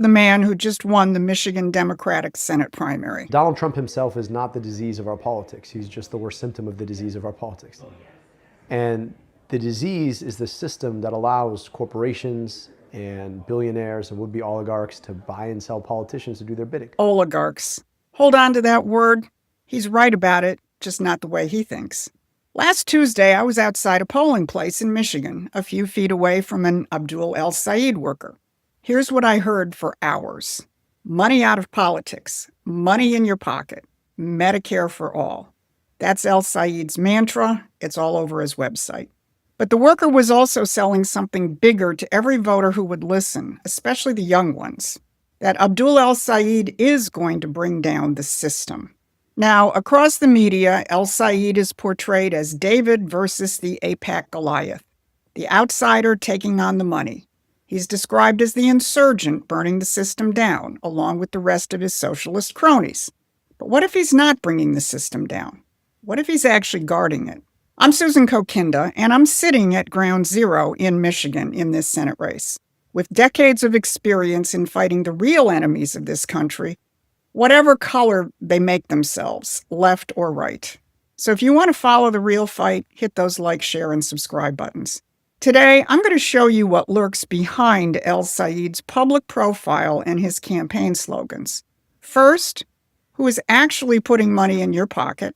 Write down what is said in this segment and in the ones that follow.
the man who just won the Michigan Democratic Senate primary. Donald Trump himself is not the disease of our politics. He's just the worst symptom of the disease of our politics. And the disease is the system that allows corporations and billionaires and would-be oligarchs to buy and sell politicians to do their bidding. Oligarchs. Hold on to that word. He's right about it, just not the way he thinks. Last Tuesday, I was outside a polling place in Michigan, a few feet away from an Abdul El Sayed worker. Here's what I heard for hours. Money out of politics, money in your pocket, Medicare for all. That's El Sayed's mantra. It's all over his website. But the worker was also selling something bigger to every voter who would listen, especially the young ones, that Abdul El Sayed is going to bring down the system. Now, across the media, El Sayed is portrayed as David versus the AIPAC Goliath, the outsider taking on the money. He's described as the insurgent burning the system down, along with the rest of his socialist cronies. But what if he's not bringing the system down? What if he's actually guarding it? I'm Susan Kokinda, and I'm sitting at ground zero in Michigan in this Senate race. With decades of experience in fighting the real enemies of this country, whatever color they make themselves, left or right. So if you want to follow the real fight, hit those like, share, and subscribe buttons. Today, I'm going to show you what lurks behind El Sayed's public profile and his campaign slogans. First, who is actually putting money in your pocket.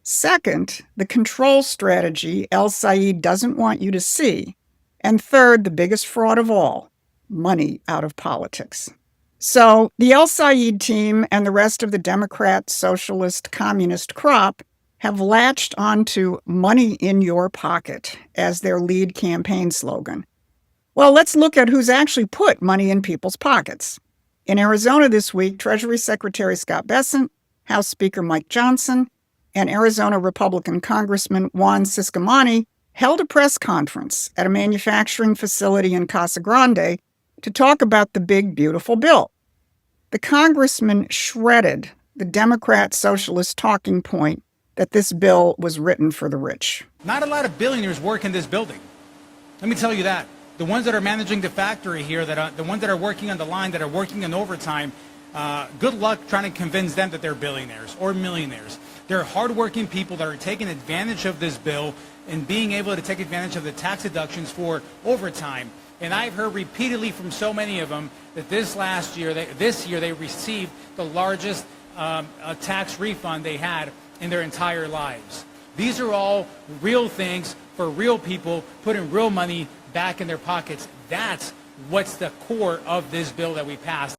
Second, the control strategy El Sayed doesn't want you to see. And third, the biggest fraud of all, money out of politics. So the El Sayed team and the rest of the Democrat, Socialist, Communist crop have latched onto money in your pocket as their lead campaign slogan. Well, let's look at who's actually put money in people's pockets. In Arizona this week, Treasury Secretary Scott Bessent, House Speaker Mike Johnson, and Arizona Republican Congressman Juan Ciscomani held a press conference at a manufacturing facility in Casa Grande to talk about the big, beautiful bill. The congressman shredded the Democrat socialist talking point that this bill was written for the rich. Not a lot of billionaires work in this building. Let me tell you that. The ones that are managing the factory here, the ones that are working on the line, that are working in overtime, good luck trying to convince them that they're billionaires or millionaires. They're hardworking people that are taking advantage of this bill and being able to take advantage of the tax deductions for overtime. And I've heard repeatedly from so many of them that this year they received the largest tax refund they had in their entire lives. These are all real things for real people, putting real money back in their pockets. That's what's the core of this bill that we passed.